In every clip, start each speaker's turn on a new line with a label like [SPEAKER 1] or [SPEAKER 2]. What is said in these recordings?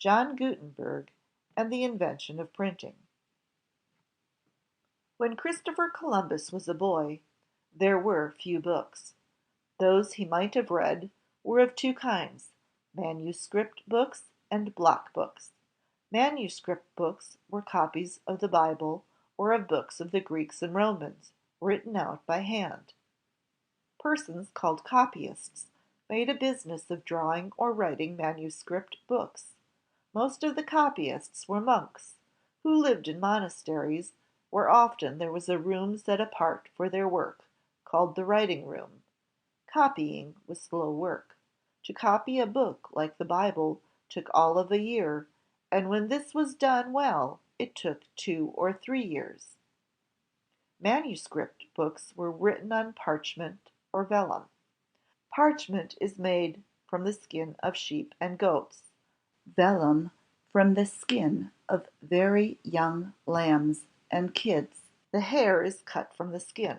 [SPEAKER 1] John Gutenberg, and the invention of printing. When Christopher Columbus was a boy, there were few books. Those he might have read were of two kinds, manuscript books and block books. Manuscript books were copies of the Bible or of books of the Greeks and Romans, written out by hand. Persons called copyists made a business of drawing or writing manuscript books. Most of the copyists were monks, who lived in monasteries, where often there was a room set apart for their work, called the writing room. Copying was slow work. To copy a book like the Bible took all of a year, and when this was done well, it took 2 or 3 years. Manuscript books were written on parchment or vellum. Parchment is made from the skin of sheep and goats, vellum from the skin of very young lambs and kids. The hair is cut from the skin.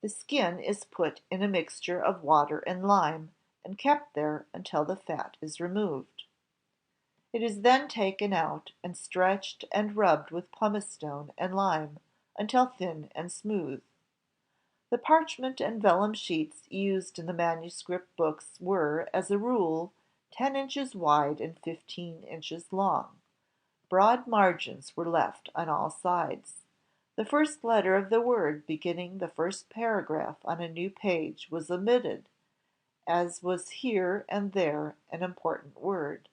[SPEAKER 1] The skin is put in a mixture of water and lime, and kept there until the fat is removed. It is then taken out and stretched and rubbed with pumice stone and lime until thin and smooth. The parchment and vellum sheets used in the manuscript books were, as a rule, 10 inches wide and 15 inches long. Broad margins were left on all sides. The first letter of the word beginning the first paragraph on a new page was omitted, as was here and there an important word.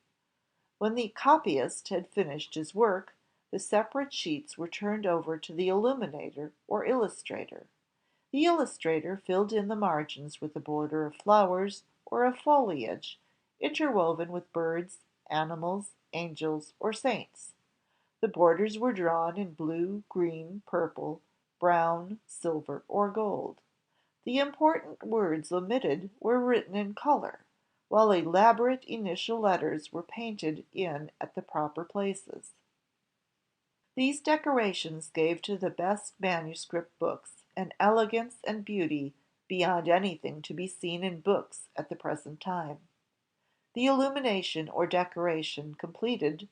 [SPEAKER 1] When the copyist had finished his work, the separate sheets were turned over to the illuminator or illustrator. The illustrator filled in the margins with a border of flowers or of foliage, interwoven with birds, animals, angels, or saints. The borders were drawn in blue, green, purple, brown, silver, or gold. The important words omitted were written in color, while elaborate initial letters were painted in at the proper places. These decorations gave to the best manuscript books an elegance and beauty beyond anything to be seen in books at the present time. The illumination or decoration completed,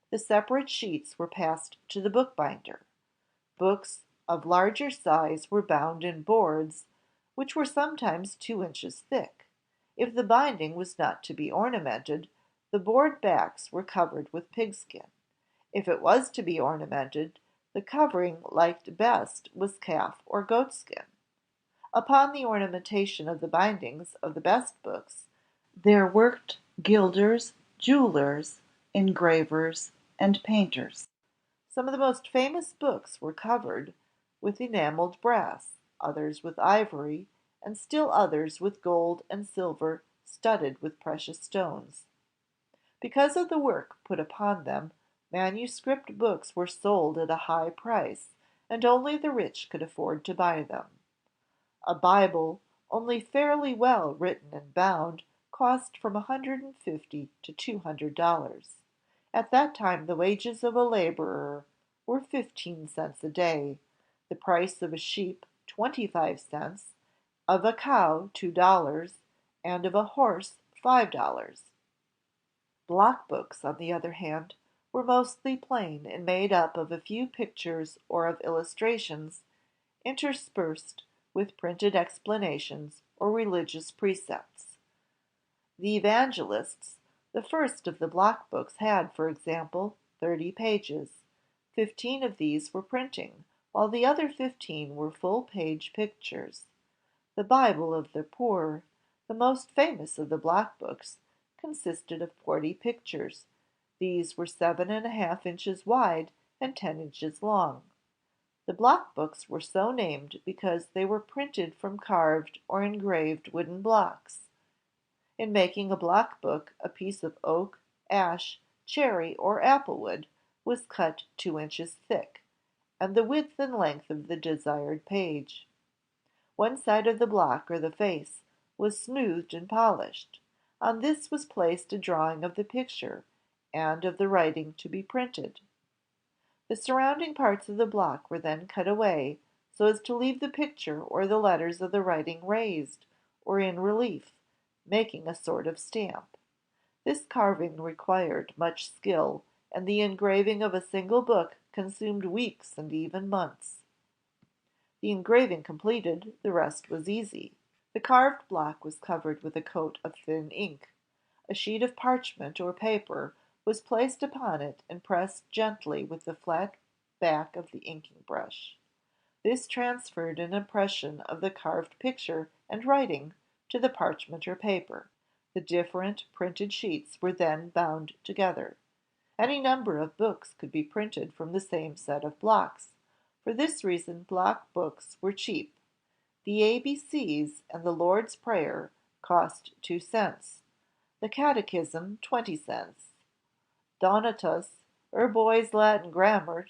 [SPEAKER 1] the separate sheets were passed to the bookbinder. Books of larger size were bound in boards, which were sometimes 2 inches thick. If the binding was not to be ornamented, the board backs were covered with pigskin. If it was to be ornamented, the covering liked best was calf or goatskin. Upon the ornamentation of the bindings of the best books, there worked gilders, jewelers, engravers, and painters. Some of the most famous books were covered with enameled brass, others with ivory, and still others with gold and silver studded with precious stones. Because of the work put upon them, manuscript books were sold at a high price, and only the rich could afford to buy them. A Bible, only fairly well written and bound, cost from $150 to $200. At that time the wages of a laborer were 15 cents a day, the price of a sheep 25 cents, of a cow $2, and of a horse $5. Block books, on the other hand, were mostly plain and made up of a few pictures or of illustrations, interspersed with printed explanations or religious precepts. The Evangelists, the first of the block books, had, for example, 30 pages. 15 of these were printing, while the other 15 were full-page pictures. The Bible of the Poor, the most famous of the block books, consisted of 40 pictures. These were 7½ inches wide and 10 inches long. The block books were so named because they were printed from carved or engraved wooden blocks. In making a block book, a piece of oak, ash, cherry, or applewood was cut 2 inches thick, and the width and length of the desired page. One side of the block or the face was smoothed and polished. On this was placed a drawing of the picture and of the writing to be printed. The surrounding parts of the block were then cut away so as to leave the picture or the letters of the writing raised or in relief, making a sort of stamp. This carving required much skill, and the engraving of a single book consumed weeks and even months. The engraving completed, the rest was easy. The carved block was covered with a coat of thin ink. A sheet of parchment or paper was placed upon it and pressed gently with the flat back of the inking brush. This transferred an impression of the carved picture and writing to the parchment or paper. The different printed sheets were then bound together. Any number of books could be printed from the same set of blocks. For this reason block books were cheap. The ABCs and the Lord's Prayer cost 2 cents, the Catechism 20 cents, Donatus, or Boy's Latin Grammar,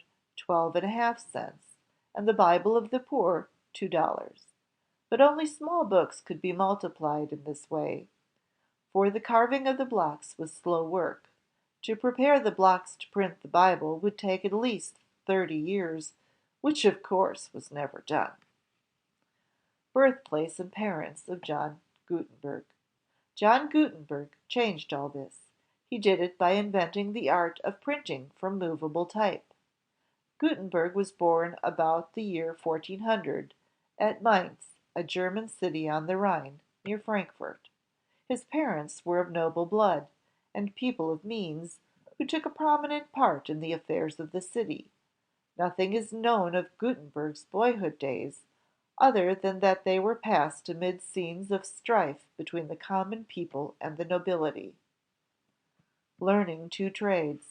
[SPEAKER 1] 12.5 cents, and the Bible of the Poor, $2. But only small books could be multiplied in this way, for the carving of the blocks was slow work. To prepare the blocks to print the Bible would take at least 30 years, which of course was never done. Birthplace and parents of John Gutenberg. John Gutenberg changed all this. He did it by inventing the art of printing from movable type. Gutenberg was born about the year 1400 at Mainz, a German city on the Rhine, near Frankfurt. His parents were of noble blood, and people of means, who took a prominent part in the affairs of the city. Nothing is known of Gutenberg's boyhood days, other than that they were passed amid scenes of strife between the common people and the nobility. Learning two trades.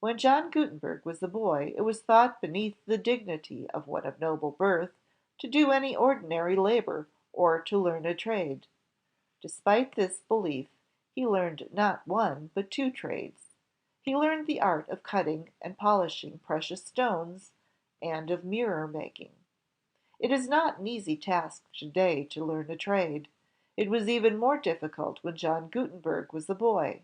[SPEAKER 1] When John Gutenberg was a boy, it was thought beneath the dignity of one of noble birth to do any ordinary labor or to learn a trade. Despite this belief, he learned not one, but two trades. He learned the art of cutting and polishing precious stones, and of mirror making. It is not an easy task today to learn a trade. It was even more difficult when John Gutenberg was a boy.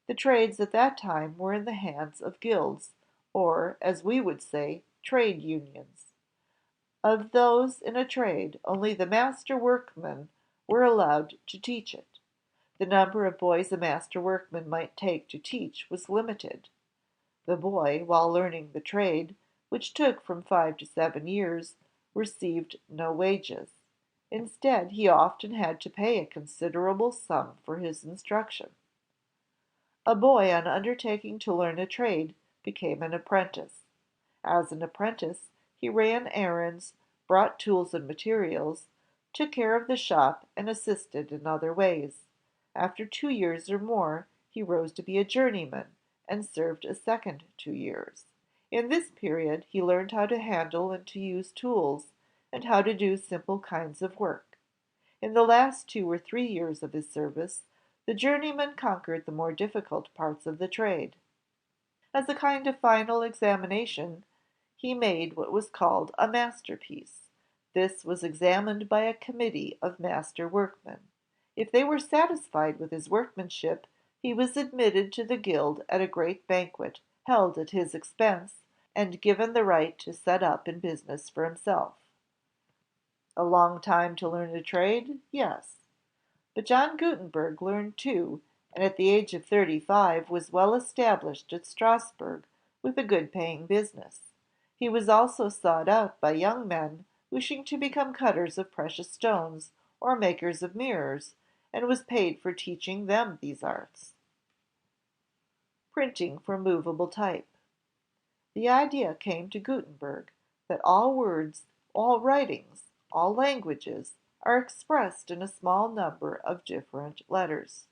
[SPEAKER 1] The trades at that time were in the hands of guilds, or, as we would say, trade unions. Of those in a trade, only the master workmen were allowed to teach it. The number of boys a master workman might take to teach was limited. The boy, while learning the trade, which took from 5 to 7 years, received no wages. Instead, he often had to pay a considerable sum for his instruction. A boy on undertaking to learn a trade became an apprentice. As an apprentice, he ran errands, brought tools and materials, took care of the shop, and assisted in other ways. After 2 years or more, he rose to be a journeyman, and served a second 2 years. In this period, he learned how to handle and to use tools, and how to do simple kinds of work. In the last 2 or 3 years of his service, the journeyman conquered the more difficult parts of the trade. As a kind of final examination, he made what was called a masterpiece. This was examined by a committee of master workmen. If they were satisfied with his workmanship, he was admitted to the guild at a great banquet held at his expense, and given the right to set up in business for himself. A long time to learn a trade? Yes. But John Gutenberg learned two, and at the age of 35 was well established at Strasbourg with a good paying business. He was also sought out by young men wishing to become cutters of precious stones or makers of mirrors, and was paid for teaching them these arts. Printing from movable type. The idea came to Gutenberg that all words, all writings, all languages are expressed in a small number of different letters.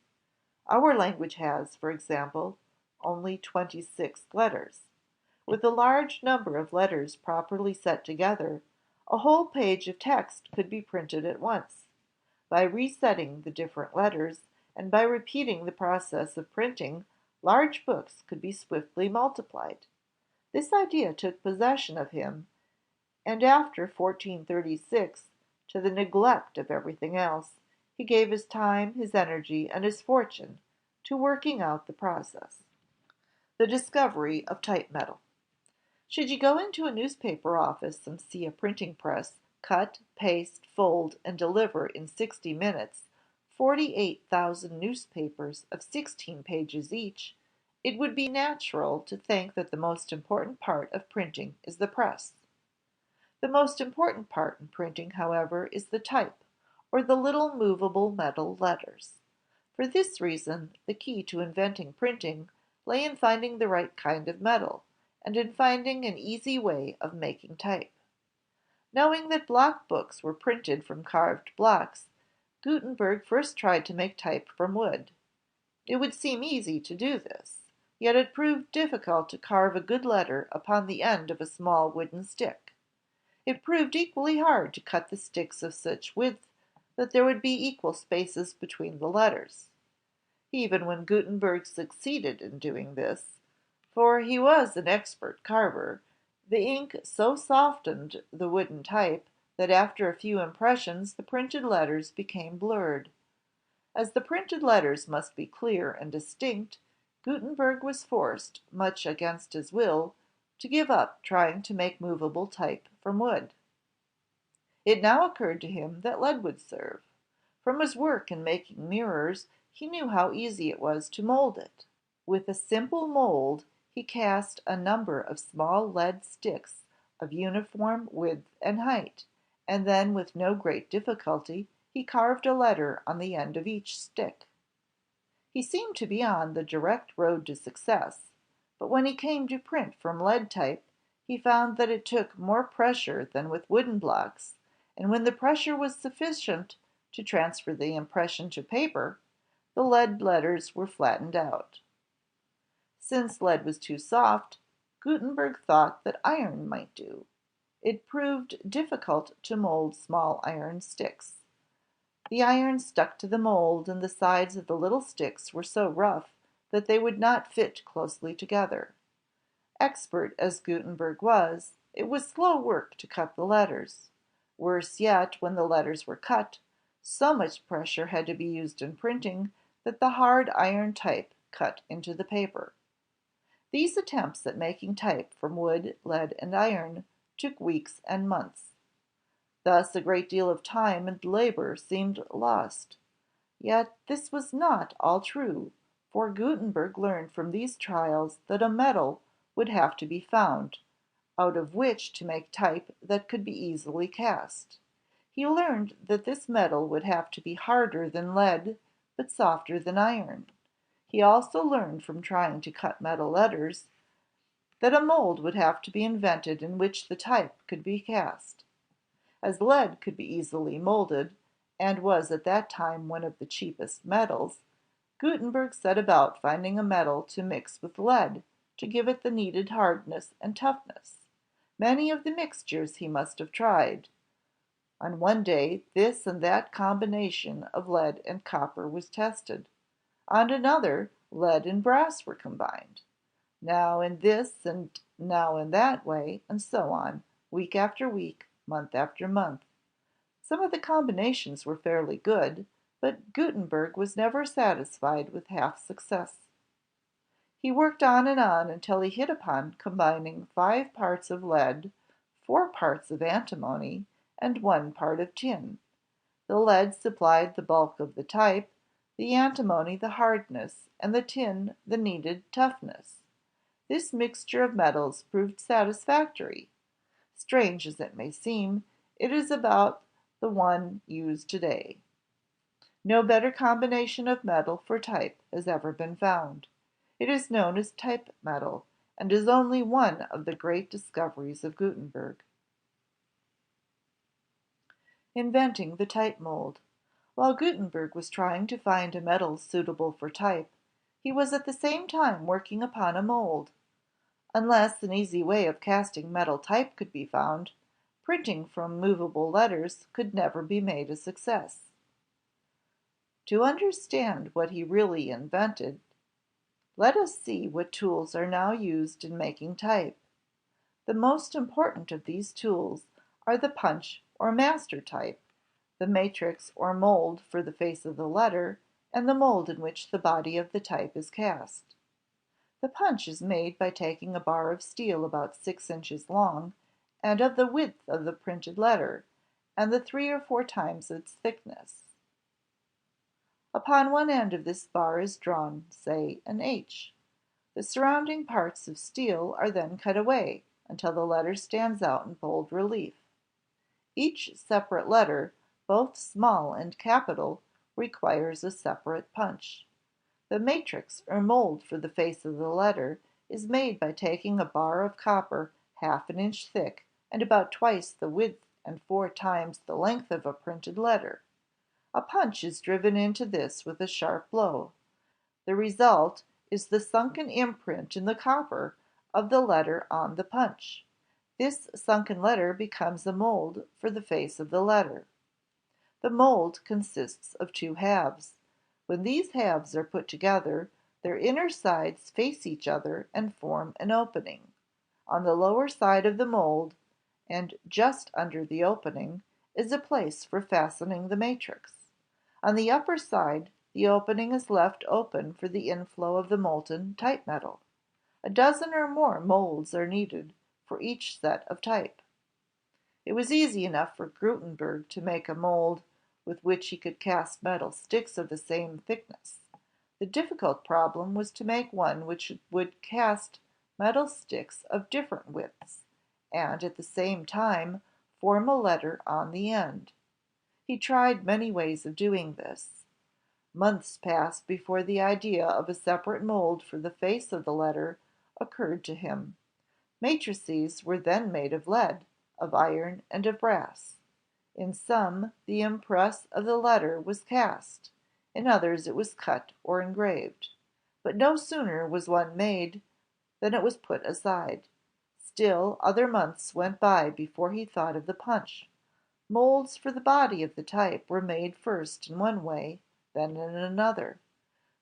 [SPEAKER 1] Our language has, for example, only 26 letters. With a large number of letters properly set together, a whole page of text could be printed at once. By resetting the different letters, and by repeating the process of printing, large books could be swiftly multiplied. This idea took possession of him, and after 1436, to the neglect of everything else, he gave his time, his energy, and his fortune to working out the process. The discovery of type metal. Should you go into a newspaper office and see a printing press cut, paste, fold, and deliver in 60 minutes 48,000 newspapers of 16 pages each, it would be natural to think that the most important part of printing is the press. The most important part in printing, however, is the type, or the little movable metal letters. For this reason, the key to inventing printing lay in finding the right kind of metal, and in finding an easy way of making type. Knowing that block books were printed from carved blocks, Gutenberg first tried to make type from wood. It would seem easy to do this, yet it proved difficult to carve a good letter upon the end of a small wooden stick. It proved equally hard to cut the sticks of such width that there would be equal spaces between the letters. Even when Gutenberg succeeded in doing this, for he was an expert carver, the ink so softened the wooden type that after a few impressions the printed letters became blurred. As the printed letters must be clear and distinct, Gutenberg was forced, much against his will, to give up trying to make movable type from wood. It now occurred to him that lead would serve. From his work in making mirrors, he knew how easy it was to mold it. With a simple mold, he cast a number of small lead sticks of uniform width and height, and then with no great difficulty he carved a letter on the end of each stick. He seemed to be on the direct road to success, but when he came to print from lead type, he found that it took more pressure than with wooden blocks, and when the pressure was sufficient to transfer the impression to paper, the lead letters were flattened out. Since lead was too soft, Gutenberg thought that iron might do. It proved difficult to mold small iron sticks. The iron stuck to the mold, and the sides of the little sticks were so rough that they would not fit closely together. Expert as Gutenberg was, it was slow work to cut the letters. Worse yet, when the letters were cut, so much pressure had to be used in printing that the hard iron type cut into the paper. These attempts at making type from wood, lead, and iron took weeks and months. Thus a great deal of time and labor seemed lost. Yet this was not all true, for Gutenberg learned from these trials that a metal would have to be found, out of which to make type that could be easily cast. He learned that this metal would have to be harder than lead, but softer than iron. He also learned from trying to cut metal letters that a mold would have to be invented in which the type could be cast. As lead could be easily molded, and was at that time one of the cheapest metals, Gutenberg set about finding a metal to mix with lead to give it the needed hardness and toughness. Many of the mixtures he must have tried. On one day this and that combination of lead and copper was tested. On another, lead and brass were combined. Now in this and now in that way, and so on, week after week, month after month. Some of the combinations were fairly good, but Gutenberg was never satisfied with half success. He worked on until he hit upon combining 5 parts of lead, 4 parts of antimony, and 1 part of tin. The lead supplied the bulk of the type, the antimony the hardness, and the tin the needed toughness. This mixture of metals proved satisfactory. Strange as it may seem, it is about the one used today. No better combination of metal for type has ever been found. It is known as type metal, and is only one of the great discoveries of Gutenberg. Inventing the type mold. While Gutenberg was trying to find a metal suitable for type, he was at the same time working upon a mold. Unless an easy way of casting metal type could be found, printing from movable letters could never be made a success. To understand what he really invented, let us see what tools are now used in making type. The most important of these tools are the punch or master type, the matrix or mold for the face of the letter, and the mold in which the body of the type is cast. The punch is made by taking a bar of steel about 6 inches long, and of the width of the printed letter, and the 3 or 4 times its thickness. Upon one end of this bar is drawn, say, an H. The surrounding parts of steel are then cut away until the letter stands out in bold relief. Each separate letter, both small and capital, requires a separate punch. The matrix or mold for the face of the letter is made by taking a bar of copper half an inch thick and about twice the width and 4 times the length of a printed letter. A punch is driven into this with a sharp blow. The result is the sunken imprint in the copper of the letter on the punch. This sunken letter becomes a mold for the face of the letter. The mold consists of 2 halves. When these halves are put together, their inner sides face each other and form an opening. On the lower side of the mold, and just under the opening, is a place for fastening the matrix. On the upper side, the opening is left open for the inflow of the molten type metal. A dozen or more molds are needed for each set of type. It was easy enough for Gutenberg to make a mold with which he could cast metal sticks of the same thickness. The difficult problem was to make one which would cast metal sticks of different widths, and at the same time form a letter on the end. He tried many ways of doing this. Months passed before the idea of a separate mold for the face of the letter occurred to him. Matrices were then made of lead, of iron, and of brass. In some, the impress of the letter was cast, in others it was cut or engraved. But no sooner was one made than it was put aside. Still other months went by before he thought of the punch. Molds for the body of the type were made first in one way, then in another.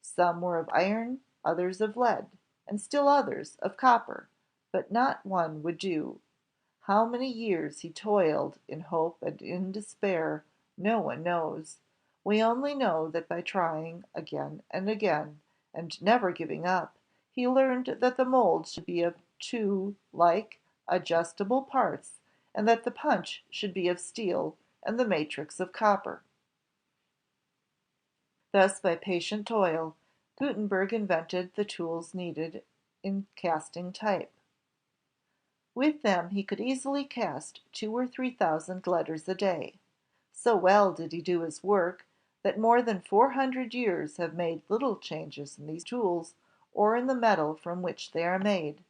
[SPEAKER 1] Some were of iron, others of lead, and still others of copper, but not one would do. How many years he toiled in hope and in despair, no one knows. We only know that by trying again and again, and never giving up, he learned that the mold should be of 2 like, adjustable parts, and that the punch should be of steel and the matrix of copper. Thus, by patient toil, Gutenberg invented the tools needed in casting type. With them he could easily cast 2 or 3 thousand letters a day. So well did he do his work that more than 400 years have made little changes in these tools or in the metal from which they are made.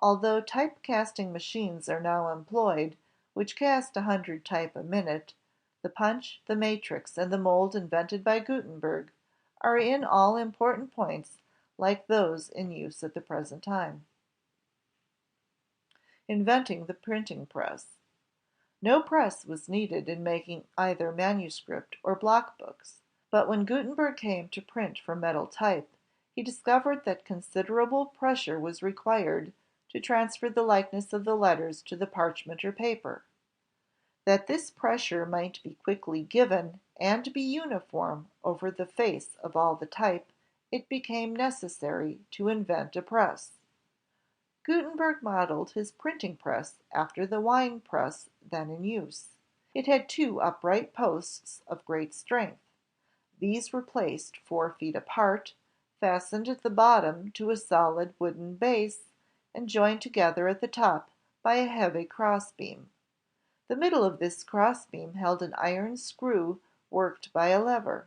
[SPEAKER 1] Although type casting machines are now employed, which cast 100 type a minute, the punch, the matrix, and the mold invented by Gutenberg are in all important points like those in use at the present time. Inventing the printing press. No press was needed in making either manuscript or block books, but when Gutenberg came to print from metal type, he discovered that considerable pressure was required to transfer the likeness of the letters to the parchment or paper. That this pressure might be quickly given and be uniform over the face of all the type, it became necessary to invent a press. Gutenberg modeled his printing press after the wine press then in use. It had 2 upright posts of great strength. These were placed 4 feet apart, fastened at the bottom to a solid wooden base, and joined together at the top by a heavy crossbeam. The middle of this crossbeam held an iron screw worked by a lever.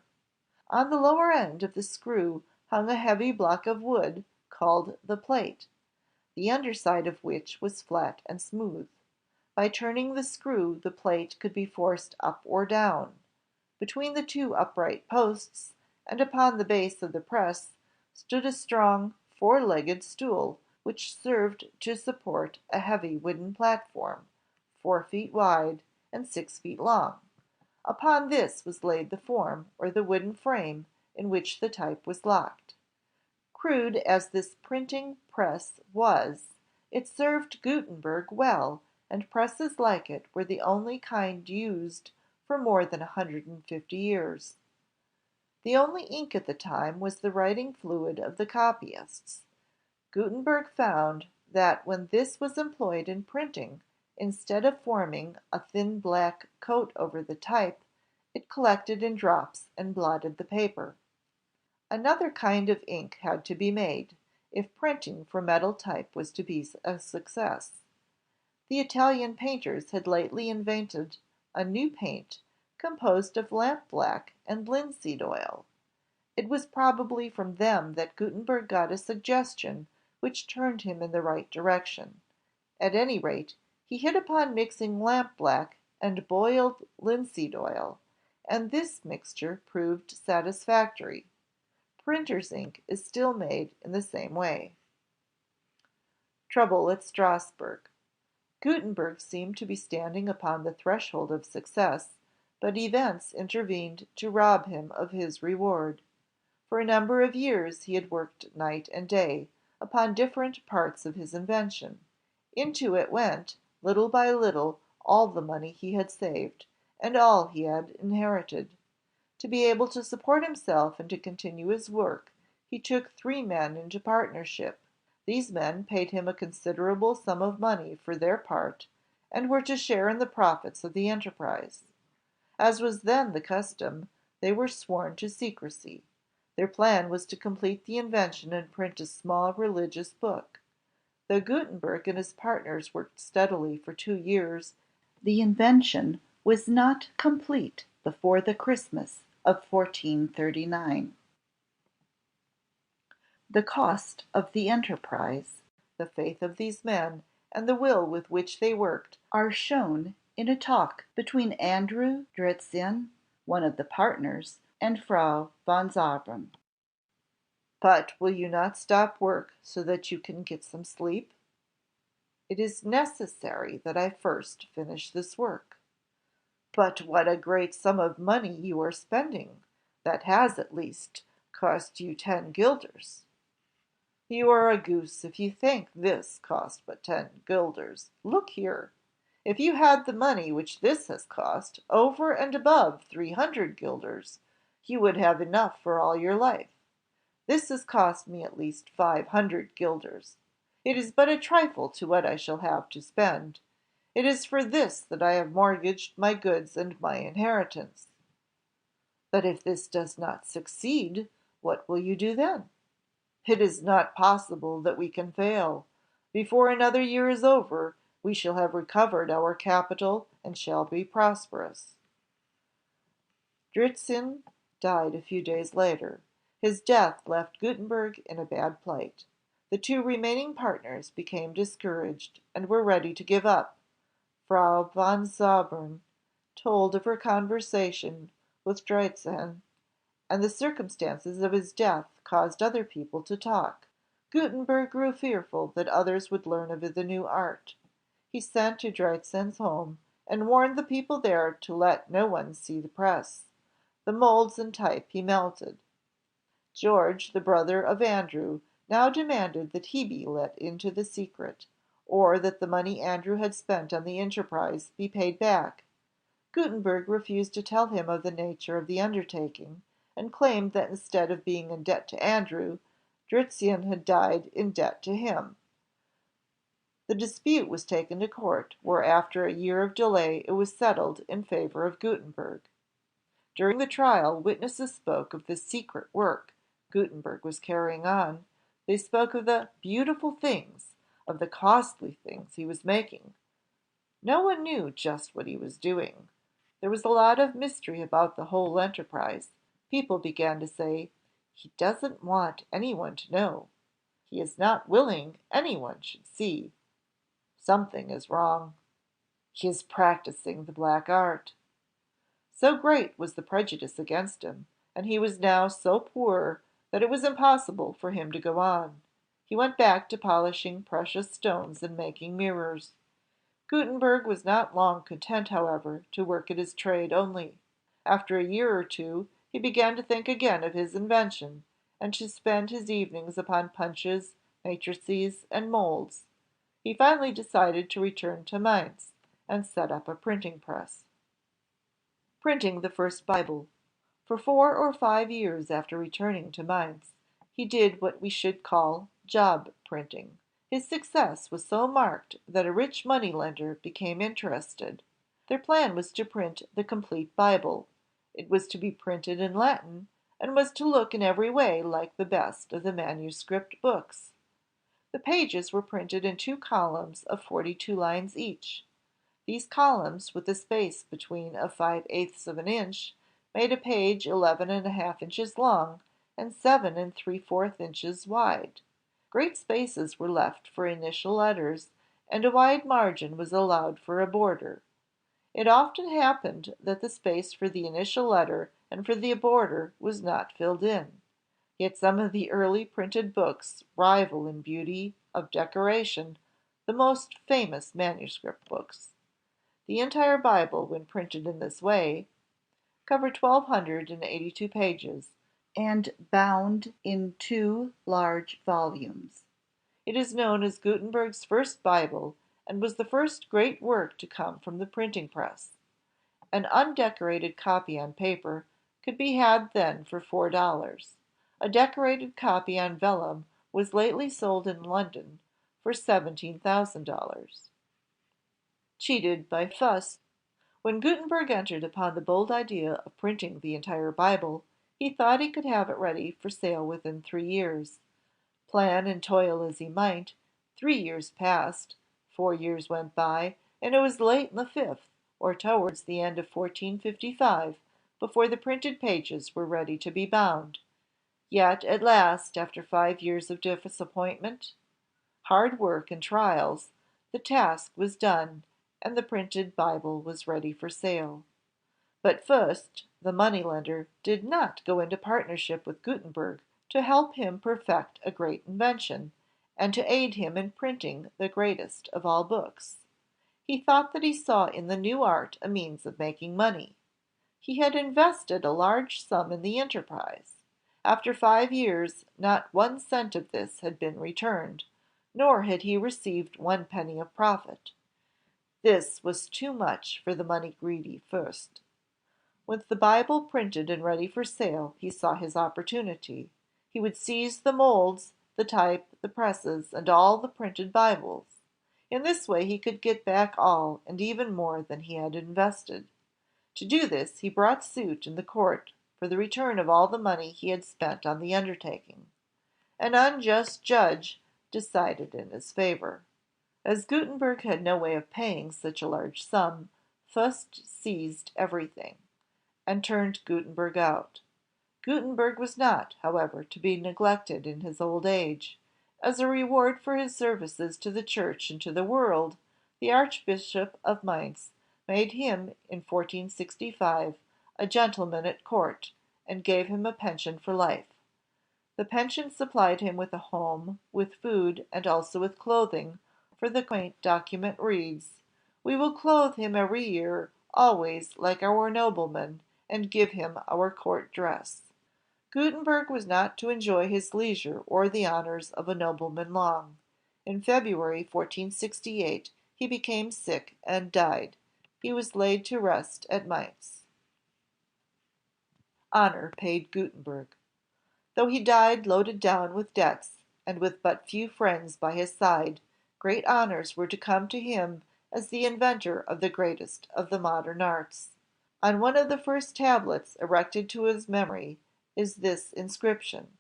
[SPEAKER 1] On the lower end of the screw hung a heavy block of wood called the plate, the underside of which was flat and smooth. By turning the screw, the plate could be forced up or down. Between the 2 upright posts, and upon the base of the press, stood a strong 4-legged stool, which served to support a heavy wooden platform, 4 feet wide and 6 feet long. Upon this was laid the form, or the wooden frame, in which the type was locked. Crude as this printing press was, it served Gutenberg well, and presses like it were the only kind used for more than 150 years. The only ink at the time was the writing fluid of the copyists. Gutenberg found that when this was employed in printing, instead of forming a thin black coat over the type, It collected in drops and blotted the paper. Another kind of ink had to be made, if printing for metal type was to be a success. The Italian painters had lately invented a new paint composed of lampblack and linseed oil. It was probably from them that Gutenberg got a suggestion which turned him in the right direction. At any rate, he hit upon mixing lampblack and boiled linseed oil, and this mixture proved satisfactory. Printer's ink is still made in the same way. Trouble at Strasbourg. Gutenberg seemed to be standing upon the threshold of success, but events intervened to rob him of his reward. For a number of years he had worked night and day upon different parts of his invention. Into it went, little by little, all the money he had saved, and all he had inherited. To be able to support himself and to continue his work, he took 3 men into partnership. These men paid him a considerable sum of money for their part, and were to share in the profits of the enterprise. As was then the custom, they were sworn to secrecy. Their plan was to complete the invention and print a small religious book. Though Gutenberg and his partners worked steadily for 2 years, the invention was not complete before the Christmas of 1439. The cost of the enterprise, the faith of these men, and the will with which they worked are shown in a talk between Andrew Dritzhn, one of the partners, and Frau von Zabern. "But will you not stop work so that you can get some sleep?" "It is necessary that I first finish this work." "But what a great sum of money you are spending! That has, at least, cost you 10 guilders." "You are a goose if you think this cost but 10 guilders. Look here! If you had the money which this has cost, over and above 300 guilders, you would have enough for all your life. This has cost me at least 500 guilders. It is but a trifle to what I shall have to spend. It is for this that I have mortgaged my goods and my inheritance." "But if this does not succeed, what will you do then?" "It is not possible that we can fail. Before another year is over, we shall have recovered our capital and shall be prosperous." Dritzhn died a few days later. His death left Gutenberg in a bad plight. The 2 remaining partners became discouraged, and were ready to give up. Frau von Zabern told of her conversation with Dritzhn, and the circumstances of his death caused other people to talk. Gutenberg grew fearful that others would learn of the new art. He sent to Dritzhn's home, and warned the people there to let no one see the press. The molds and type he melted. George, the brother of Andrew, now demanded that he be let into the secret, or that the money Andrew had spent on the enterprise be paid back. Gutenberg refused to tell him of the nature of the undertaking, and claimed that instead of being in debt to Andrew, Dritzhn had died in debt to him. The dispute was taken to court, where after a year of delay it was settled in favor of Gutenberg. During the trial, witnesses spoke of the secret work Gutenberg was carrying on. They spoke of the beautiful things, of the costly things he was making. No one knew just what he was doing. There was a lot of mystery about the whole enterprise. People began to say, "He doesn't want anyone to know. He is not willing anyone should see. Something is wrong. He is practicing the black art." So great was the prejudice against him, and he was now so poor that it was impossible for him to go on. He went back to polishing precious stones and making mirrors. Gutenberg was not long content, however, to work at his trade only. After a year or two, he began to think again of his invention, and to spend his evenings upon punches, matrices, and molds. He finally decided to return to Mainz, and set up a printing press. Printing the first Bible. For 4 or 5 years after returning to Mainz, he did what we should call job printing. His success was so marked that a rich money lender became interested. Their plan was to print the complete Bible. It was to be printed in Latin, and was to look in every way like the best of the manuscript books. The pages were printed in two columns of 42 lines each. These columns, with a space between of 5/8 of an inch, made a page 11.5 inches long and 7 3/4 inches wide. Great spaces were left for initial letters, and a wide margin was allowed for a border. It often happened that the space for the initial letter and for the border was not filled in. Yet some of the early printed books rival in beauty of decoration the most famous manuscript books. The entire Bible, when printed in this way, covered 1,282 pages, and bound in two large volumes. It is known as Gutenberg's first Bible, and was the first great work to come from the printing press. An undecorated copy on paper could be had then for $4. A decorated copy on vellum was lately sold in London for $17,000. Cheated by Fuss. When Gutenberg entered upon the bold idea of printing the entire Bible, he thought he could have it ready for sale within 3 years. Plan and toil as he might, 3 years passed, 4 years went by, and it was late in the fifth, or towards the end of 1455, before the printed pages were ready to be bound. Yet at last, after 5 years of disappointment, hard work, and trials, the task was done, and the printed Bible was ready for sale. But Fust, the moneylender, did not go into partnership with Gutenberg to help him perfect a great invention, and to aid him in printing the greatest of all books. He thought that he saw in the new art a means of making money. He had invested a large sum in the enterprise. After 5 years, not 1 cent of this had been returned, nor had he received 1 penny of profit. This was too much for the money-greedy Fust. With the Bible printed and ready for sale, he saw his opportunity. He would seize the molds, the type, the presses, and all the printed Bibles. In this way he could get back all, and even more than he had invested. To do this, he brought suit in the court for the return of all the money he had spent on the undertaking. An unjust judge decided in his favor. As Gutenberg had no way of paying such a large sum, Fust seized everything, and turned Gutenberg out. Gutenberg was not, however, to be neglected in his old age. As a reward for his services to the Church and to the world, the Archbishop of Mainz made him, in 1465, a gentleman at court, and gave him a pension for life. The pension supplied him with a home, with food, and also with clothing, for the quaint document reads, "We will clothe him every year, always like our nobleman, and give him our court dress." Gutenberg was not to enjoy his leisure or the honors of a nobleman long. In February, 1468, he became sick and died. He was laid to rest at Mainz. Honor paid Gutenberg. Though he died loaded down with debts, and with but few friends by his side, great honors were to come to him as the inventor of the greatest of the modern arts. On one of the first tablets erected to his memory is this inscription: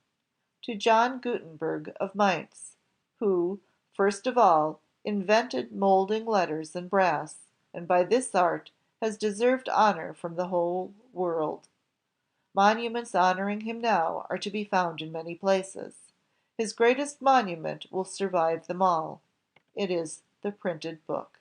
[SPEAKER 1] "To John Gutenberg of Mainz, who, first of all, invented molding letters in brass, and by this art has deserved honor from the whole world." Monuments honoring him now are to be found in many places. His greatest monument will survive them all. It is the printed book.